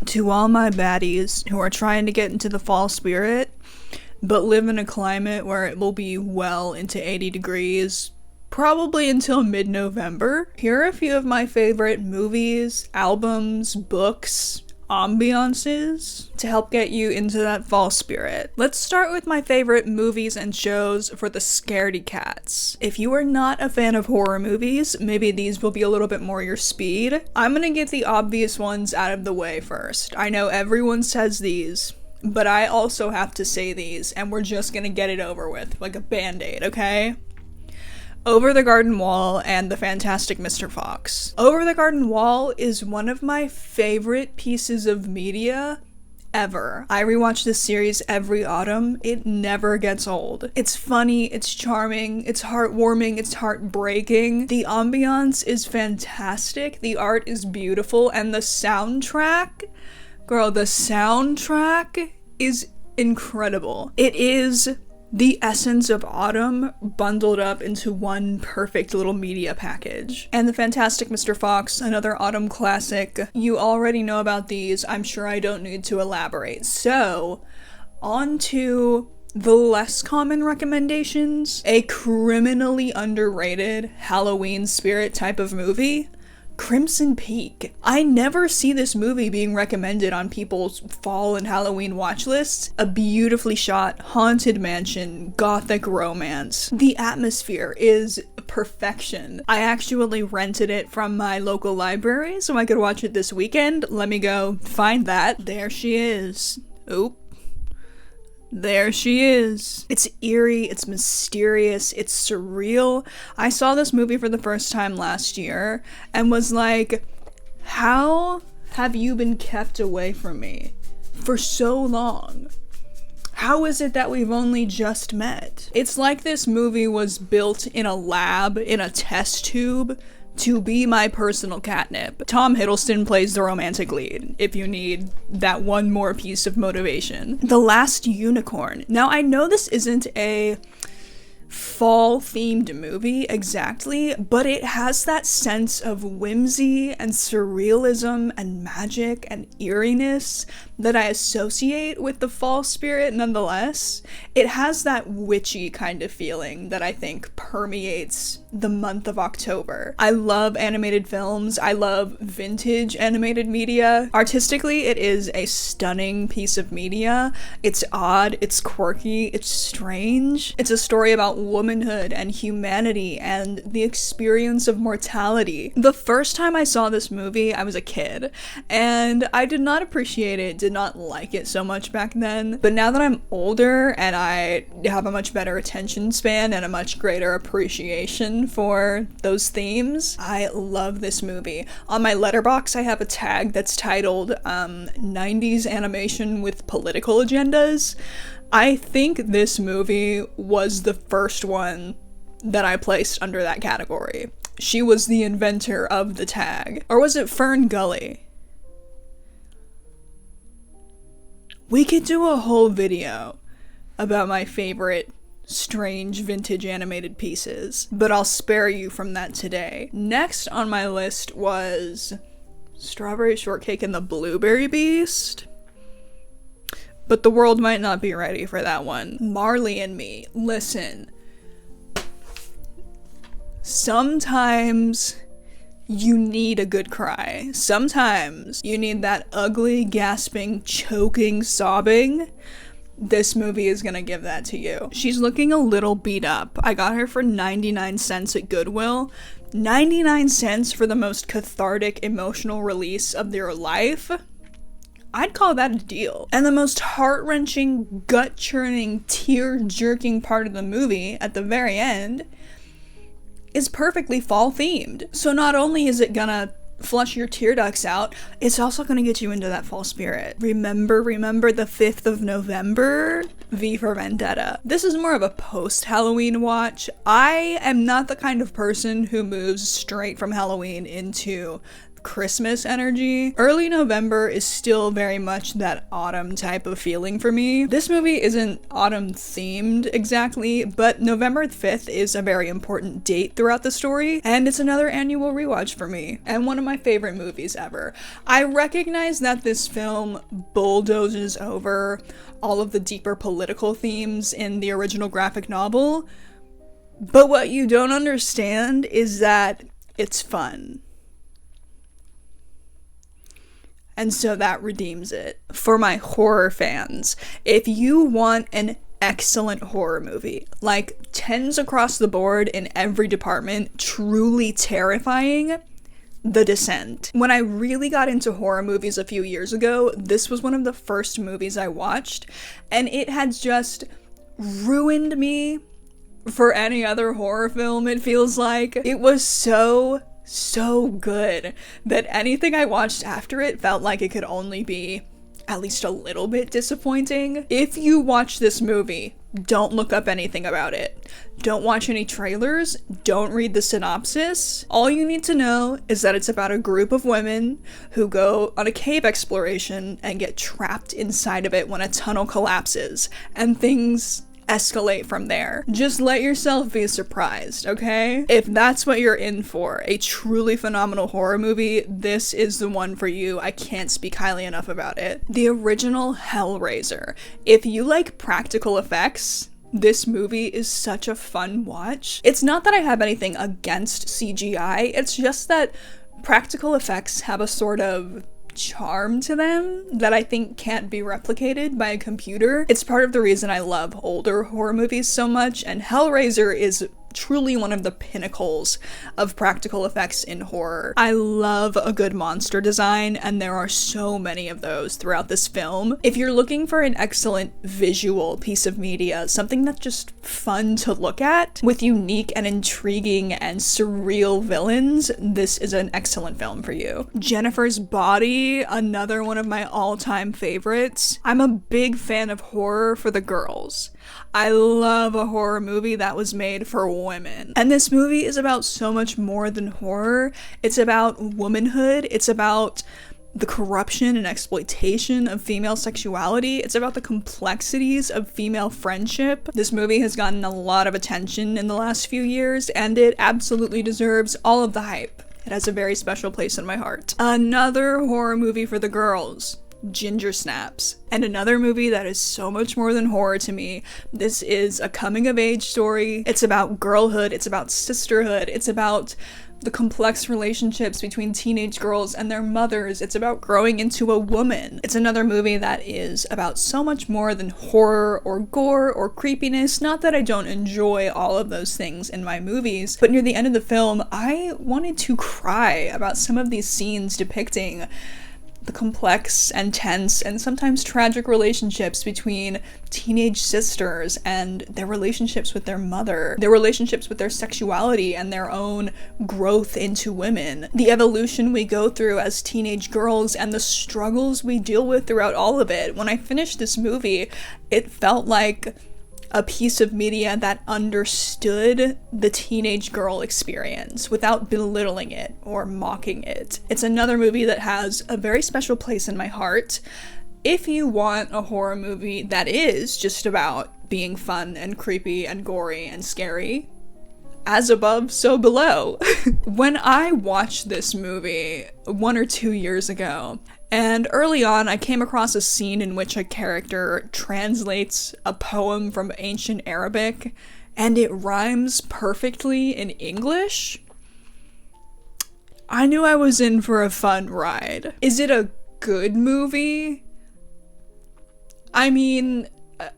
To all my baddies who are trying to get into the fall spirit, but live in a climate where it will be well into 80 degrees, probably until mid-November, here are a few of my favorite movies, albums, books, ambiances to help get you into that fall spirit. Let's start with my favorite movies and shows for the scaredy cats. If you are not a fan of horror movies, maybe these will be a little bit more your speed. I'm gonna get the obvious ones out of the way first. I know everyone says these, but I also have to say these, and we're just gonna get it over with, like a band-aid, okay? Over the Garden Wall and The Fantastic Mr. Fox. Over the Garden Wall is one of my favorite pieces of media ever. I rewatch this series every autumn. It never gets old. It's funny, it's charming, it's heartwarming, it's heartbreaking. The ambiance is fantastic, the art is beautiful, and the soundtrack, girl, the soundtrack is incredible. It is the essence of autumn bundled up into one perfect little media package. And The Fantastic Mr. Fox, another autumn classic. You already know about these. I'm sure I don't need to elaborate. So, on to the less common recommendations. A criminally underrated Halloween spirit type of movie. Crimson Peak. I never see this movie being recommended on people's fall and Halloween watch lists. A beautifully shot, haunted mansion, gothic romance. The atmosphere is perfection. I actually rented it from my local library so I could watch it this weekend. Let me go find that. There she is. Oop. There she is. It's eerie, it's mysterious, it's surreal. I saw this movie for the first time last year and was like, how have you been kept away from me for so long? How is it that we've only just met? It's like this movie was built in a lab, in a test tube, to be my personal catnip. Tom Hiddleston plays the romantic lead, if you need that one more piece of motivation. The Last Unicorn. Now, I know this isn't a fall-themed movie exactly, but it has that sense of whimsy and surrealism and magic and eeriness that I associate with the fall spirit nonetheless. It has that witchy kind of feeling that I think permeates the month of October. I love animated films. I love vintage animated media. Artistically, it is a stunning piece of media. It's odd, it's quirky, it's strange. It's a story about womanhood and humanity and the experience of mortality. The first time I saw this movie, I was a kid, and I did not appreciate it, did not like it so much back then. But now that I'm older and I have a much better attention span and a much greater appreciation for those themes, I love this movie. On my letterbox, I have a tag that's titled 90s animation with political agendas. I think this movie was the first one that I placed under that category. She was the inventor of the tag. Or was it Fern Gully? We could do a whole video about my favorite strange vintage animated pieces, but I'll spare you from that today. Next on my list was Strawberry Shortcake and the Blueberry Beast. But the world might not be ready for that one. Marley and Me. Listen. Sometimes you need a good cry. Sometimes you need that ugly, gasping, choking, sobbing. This movie is gonna give that to you. She's looking a little beat up. I got her for 99 cents at Goodwill. 99 cents for the most cathartic emotional release of their life? I'd call that a deal. And the most heart-wrenching, gut-churning, tear-jerking part of the movie, at the very end, is perfectly fall-themed. So not only is it gonna flush your tear ducts out, it's also gonna get you into that fall spirit. Remember the 5th of November? V for Vendetta. This is more of a post-Halloween watch. I am not the kind of person who moves straight from Halloween into Christmas energy. Early November is still very much that autumn type of feeling for me. This movie isn't autumn themed exactly, but November 5th is a very important date throughout the story, and it's another annual rewatch for me, and one of my favorite movies ever. I recognize that this film bulldozes over all of the deeper political themes in the original graphic novel, but what you don't understand is that it's fun. And so that redeems it. For my horror fans, if you want an excellent horror movie, like 10s across the board in every department, truly terrifying, The Descent. When I really got into horror movies a few years ago, this was one of the first movies I watched, and it had just ruined me for any other horror film, it feels like. It was so good that anything I watched after it felt like it could only be at least a little bit disappointing. If you watch this movie, don't look up anything about it. Don't watch any trailers. Don't read the synopsis. All you need to know is that it's about a group of women who go on a cave exploration and get trapped inside of it when a tunnel collapses, and things escalate from there. Just let yourself be surprised, okay? If that's what you're in for, a truly phenomenal horror movie, this is the one for you. I can't speak highly enough about it. The original Hellraiser. If you like practical effects, this movie is such a fun watch. It's not that I have anything against CGI, it's just that practical effects have a sort of charm to them that I think can't be replicated by a computer. It's part of the reason I love older horror movies so much, and Hellraiser is truly one of the pinnacles of practical effects in horror. I love a good monster design, and there are so many of those throughout this film. If you're looking for an excellent visual piece of media, something that's just fun to look at, with unique and intriguing and surreal villains, this is an excellent film for you. Jennifer's Body, another one of my all-time favorites. I'm a big fan of horror for the girls. I love a horror movie that was made for women. And this movie is about so much more than horror. It's about womanhood. It's about the corruption and exploitation of female sexuality. It's about the complexities of female friendship. This movie has gotten a lot of attention in the last few years, and it absolutely deserves all of the hype. It has a very special place in my heart. Another horror movie for the girls, Ginger Snaps. And another movie that is so much more than horror to me. This is a coming-of-age story. It's about girlhood. It's about sisterhood. It's about the complex relationships between teenage girls and their mothers. It's about growing into a woman. It's another movie that is about so much more than horror or gore or creepiness. Not that I don't enjoy all of those things in my movies, but near the end of the film, I wanted to cry about some of these scenes depicting the complex and tense and sometimes tragic relationships between teenage sisters and their relationships with their mother, their relationships with their sexuality and their own growth into women, the evolution we go through as teenage girls and the struggles we deal with throughout all of it. When I finished this movie, it felt like a piece of media that understood the teenage girl experience without belittling it or mocking it. It's another movie that has a very special place in my heart. If you want a horror movie that is just about being fun and creepy and gory and scary, as above, so below. When I watched this movie 1 or 2 years ago, and early on I came across a scene in which a character translates a poem from ancient Arabic, and it rhymes perfectly in English, I knew I was in for a fun ride. Is it a good movie? I mean,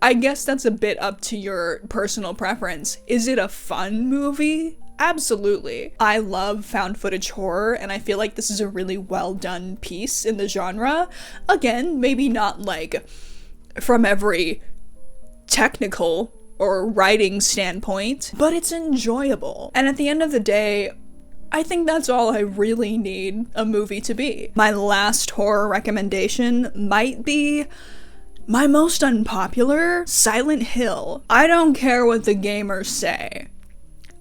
I guess that's a bit up to your personal preference. Is it a fun movie? Absolutely. I love found footage horror, and I feel like this is a really well done piece in the genre. Again, maybe not like from every technical or writing standpoint, but it's enjoyable. And at the end of the day, I think that's all I really need a movie to be. My last horror recommendation might be my most unpopular, Silent Hill. I don't care what the gamers say.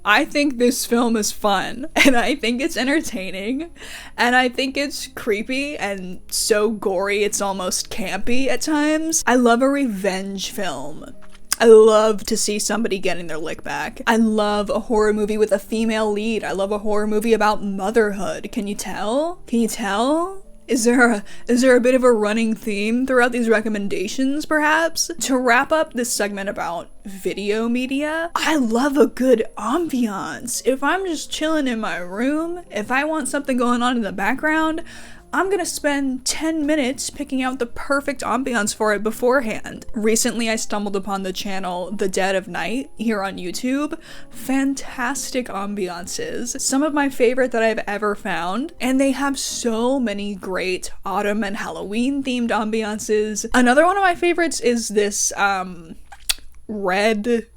I think this film is fun, and I think it's entertaining, and I think it's creepy and so gory it's almost campy at times. I love a revenge film. I love to see somebody getting their lick back. I love a horror movie with a female lead. I love a horror movie about motherhood. Can you tell? Can you tell? Is there a bit of a running theme throughout these recommendations, perhaps? To wrap up this segment about video media, I love a good ambiance. If I'm just chilling in my room, if I want something going on in the background, I'm gonna spend 10 minutes picking out the perfect ambiance for it beforehand. Recently, I stumbled upon the channel The Dead of Night here on YouTube. Fantastic ambiances. Some of my favorite that I've ever found, and they have so many great autumn and Halloween themed ambiances. Another one of my favorites is this red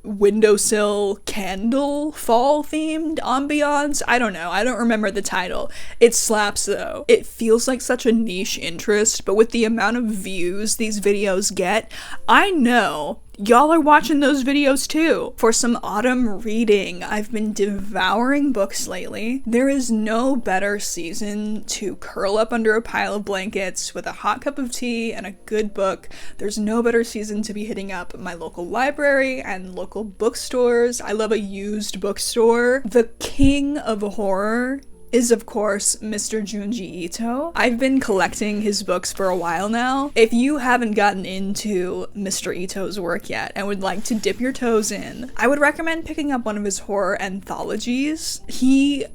windowsill candle fall themed ambiance. I don't know. I don't remember the title. It slaps though. It feels like such a niche interest, but with the amount of views these videos get, I know y'all are watching those videos too. For some autumn reading, I've been devouring books lately. There is no better season to curl up under a pile of blankets with a hot cup of tea and a good book. There's no better season to be hitting up my local library and local bookstores. I love a used bookstore. The king of horror is, of course, Mr. Junji Ito. I've been collecting his books for a while now. If you haven't gotten into Mr. Ito's work yet and would like to dip your toes in, I would recommend picking up one of his horror anthologies. He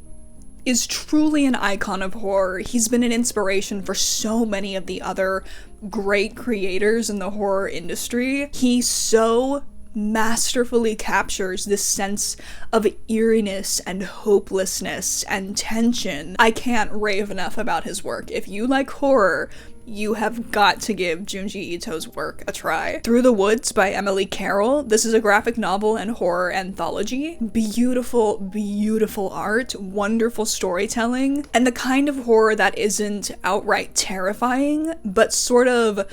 is truly an icon of horror. He's been an inspiration for so many of the other great creators in the horror industry. He so masterfully captures this sense of eeriness and hopelessness and tension. I can't rave enough about his work. If you like horror, you have got to give Junji Ito's work a try. Through the Woods by Emily Carroll. This is a graphic novel and horror anthology. Beautiful, beautiful art, wonderful storytelling, and the kind of horror that isn't outright terrifying, but sort of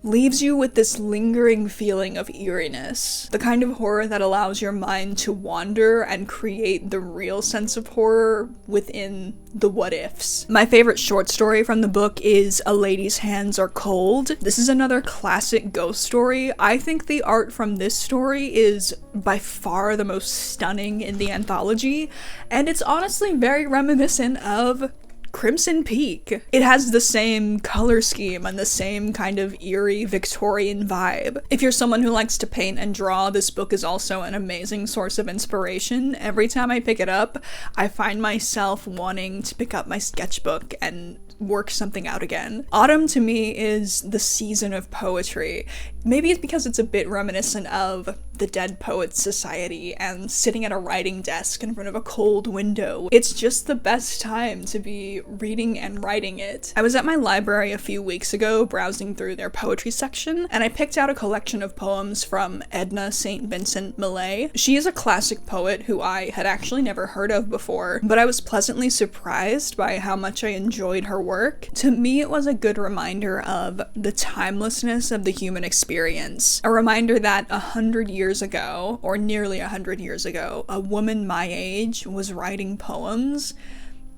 leaves you with this lingering feeling of eeriness. The kind of horror that allows your mind to wander and create the real sense of horror within the what-ifs. My favorite short story from the book is A Lady's Hands Are Cold. This is another classic ghost story. I think the art from this story is by far the most stunning in the anthology, and it's honestly very reminiscent of Crimson Peak. It has the same color scheme and the same kind of eerie Victorian vibe. If you're someone who likes to paint and draw, this book is also an amazing source of inspiration. Every time I pick it up, I find myself wanting to pick up my sketchbook and work something out again. Autumn to me is the season of poetry. Maybe it's because it's a bit reminiscent of the Dead Poets Society and sitting at a writing desk in front of a cold window. It's just the best time to be reading and writing it. I was at my library a few weeks ago browsing through their poetry section, and I picked out a collection of poems from Edna St. Vincent Millay. She is a classic poet who I had actually never heard of before, but I was pleasantly surprised by how much I enjoyed her work. To me, it was a good reminder of the timelessness of the human experience. A reminder that 100 years ago, or nearly 100 years ago, a woman my age was writing poems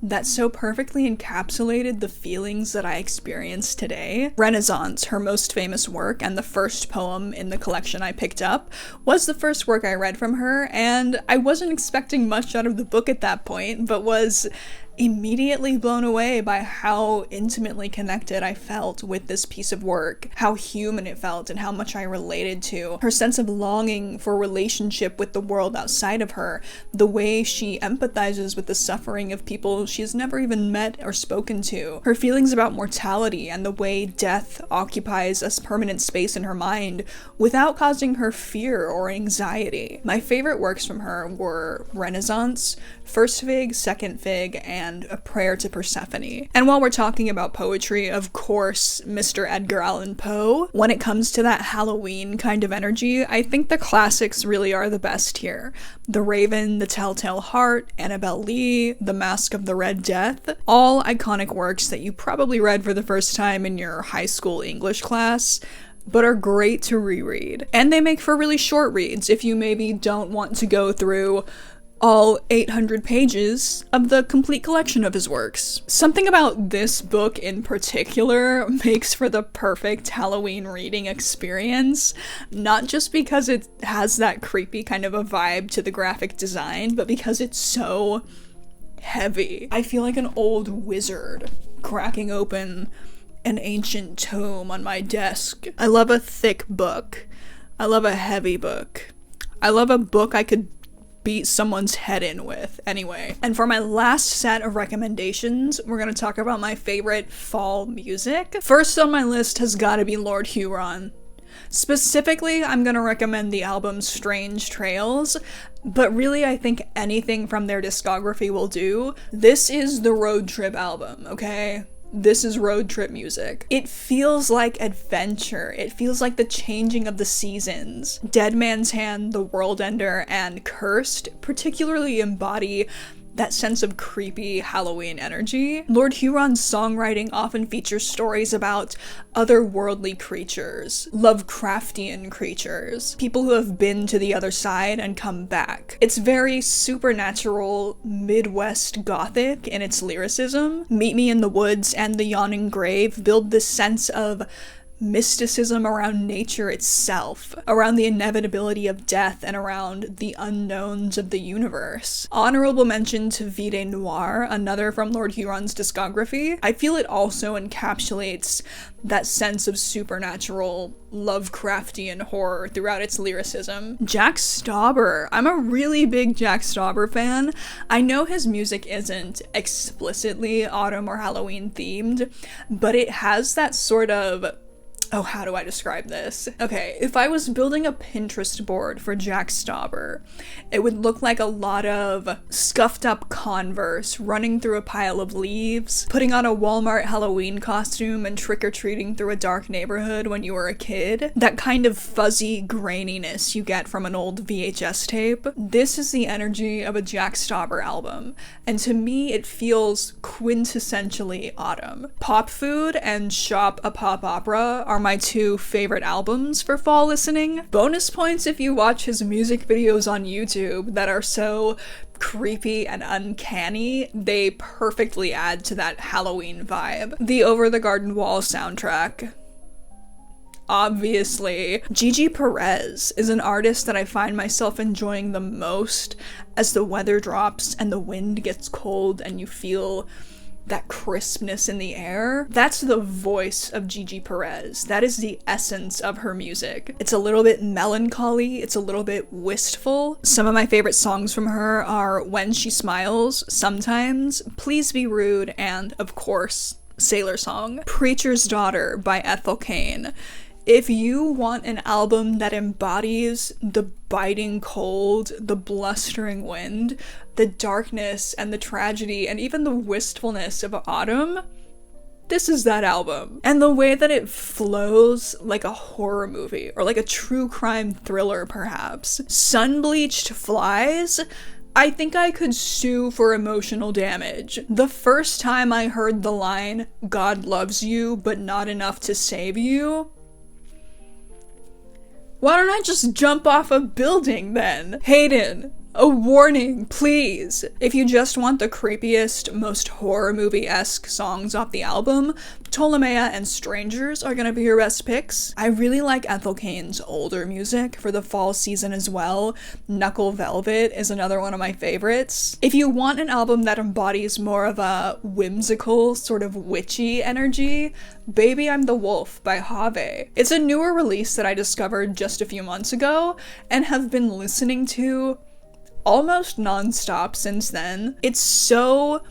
that so perfectly encapsulated the feelings that I experience today. Renaissance, her most famous work, and the first poem in the collection I picked up, was the first work I read from her, and I wasn't expecting much out of the book at that point, but was immediately blown away by how intimately connected I felt with this piece of work, how human it felt, and how much I related to her sense of longing for relationship with the world outside of her, the way she empathizes with the suffering of people she's never even met or spoken to, her feelings about mortality, and the way death occupies a permanent space in her mind without causing her fear or anxiety. My favorite works from her were Renaissance, First Fig, Second Fig, and A Prayer to Persephone. And while we're talking about poetry, of course, Mr. Edgar Allan Poe. When it comes to that Halloween kind of energy, I think the classics really are the best here. The Raven, The Telltale Heart, Annabelle Lee, The Mask of the Red Death, all iconic works that you probably read for the first time in your high school English class. but are great to reread. And they make for really short reads if you maybe don't want to go through all 800 pages of the complete collection of his works. Something about this book in particular makes for the perfect Halloween reading experience, not just because it has that creepy kind of a vibe to the graphic design, but because it's so heavy. I feel like an old wizard cracking open an ancient tome on my desk. I love a thick book. I love a heavy book. I love a book I could beat someone's head in with. Anyway, and for my last set of recommendations, we're gonna talk about my favorite fall music. First on my list has gotta be Lord Huron. Specifically, I'm gonna recommend the album Strange Trails, but really I think anything from their discography will do. This is the road trip album, okay? This is road trip music. It feels like adventure. It feels like the changing of the seasons. Dead Man's Hand, The World Ender, and Cursed particularly embody that sense of creepy Halloween energy. Lord Huron's songwriting often features stories about otherworldly creatures, Lovecraftian creatures, people who have been to the other side and come back. It's very supernatural, Midwest Gothic in its lyricism. Meet Me in the Woods and The Yawning Grave build this sense of mysticism around nature itself, around the inevitability of death, and around the unknowns of the universe. Honorable mention to Vide Noir, another from Lord Huron's discography. I feel it also encapsulates that sense of supernatural Lovecraftian horror throughout its lyricism. Jack Stauber. I'm a really big Jack Stauber fan. I know his music isn't explicitly autumn or Halloween themed, but it has that sort of, oh, how do I describe this? Okay, if I was building a Pinterest board for Jack Stauber, it would look like a lot of scuffed up Converse running through a pile of leaves, putting on a Walmart Halloween costume and trick-or-treating through a dark neighborhood when you were a kid. That kind of fuzzy graininess you get from an old VHS tape. This is the energy of a Jack Stauber album, and to me it feels quintessentially autumn. Pop Food and Shop a Pop Opera are my two favorite albums for fall listening. Bonus points if you watch his music videos on YouTube that are so creepy and uncanny. They perfectly add to that Halloween vibe. The Over the Garden Wall soundtrack. Obviously. Gigi Perez is an artist that I find myself enjoying the most as the weather drops and the wind gets cold and you feel that crispness in the air. That's the voice of Gigi Perez. That is the essence of her music. It's a little bit melancholy, it's a little bit wistful. Some of my favorite songs from her are When She Smiles, Sometimes, Please Be Rude, and, of course, Sailor Song. Preacher's Daughter by Ethel Cain. If you want an album that embodies the biting cold, the blustering wind, the darkness and the tragedy, and even the wistfulness of autumn, this is that album. And the way that it flows like a horror movie, or like a true crime thriller perhaps. Sun-Bleached Flies, I think I could sue for emotional damage. The first time I heard the line, "God loves you, but not enough to save you," why don't I just jump off a building then? Hayden, a warning, please. If you just want the creepiest, most horror movie-esque songs off the album, Ptolemaea and Strangers are gonna be your best picks. I really like Ethel Cain's older music for the fall season as well. Knuckle Velvet is another one of my favorites. If you want an album that embodies more of a whimsical, sort of witchy energy, Baby I'm the Wolf by Have. It's a newer release that I discovered just a few months ago and have been listening to almost non-stop since then. It's so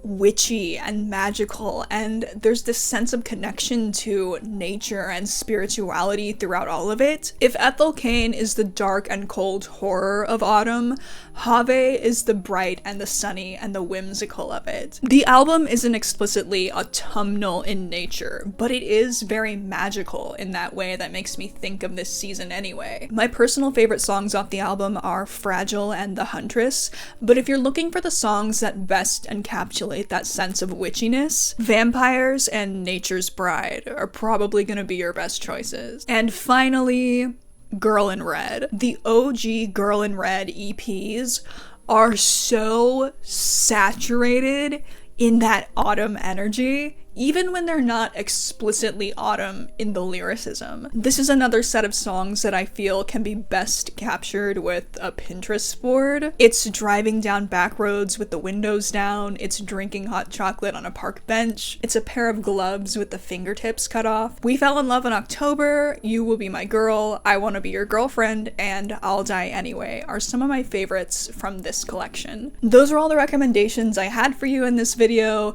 witchy and magical, and there's this sense of connection to nature and spirituality throughout all of it. If Ethel Cain is the dark and cold horror of autumn, Have is the bright and the sunny and the whimsical of it. The album isn't explicitly autumnal in nature, but it is very magical in that way that makes me think of this season anyway. My personal favorite songs off the album are Fragile and The Huntress, but if you're looking for the songs that best encapsulate encapsulate that sense of witchiness. Vampires and Nature's Bride are probably gonna be your best choices. And finally, Girl in Red. The OG Girl in Red EPs are so saturated in that autumn energy, even when they're not explicitly autumn in the lyricism. This is another set of songs that I feel can be best captured with a Pinterest board. It's driving down back roads with the windows down, it's drinking hot chocolate on a park bench, it's a pair of gloves with the fingertips cut off. We Fell in Love in October, You Will Be My Girl, I Wanna Be Your Girlfriend, and I'll Die Anyway are some of my favorites from this collection. Those are all the recommendations I had for you in this video.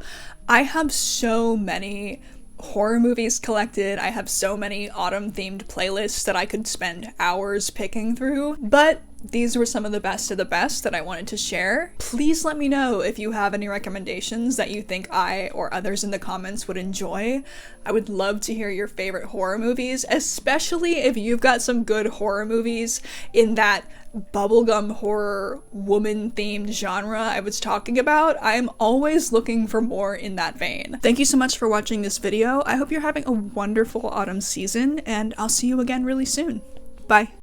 I have so many horror movies collected, I have so many autumn-themed playlists that I could spend hours picking through, but these were some of the best of the best that I wanted to share. Please let me know if you have any recommendations that you think I or others in the comments would enjoy. I would love to hear your favorite horror movies, especially if you've got some good horror movies in that bubblegum horror woman-themed genre I was talking about. I'm always looking for more in that vein. Thank you so much for watching this video. I hope you're having a wonderful autumn season, and I'll see you again really soon. Bye.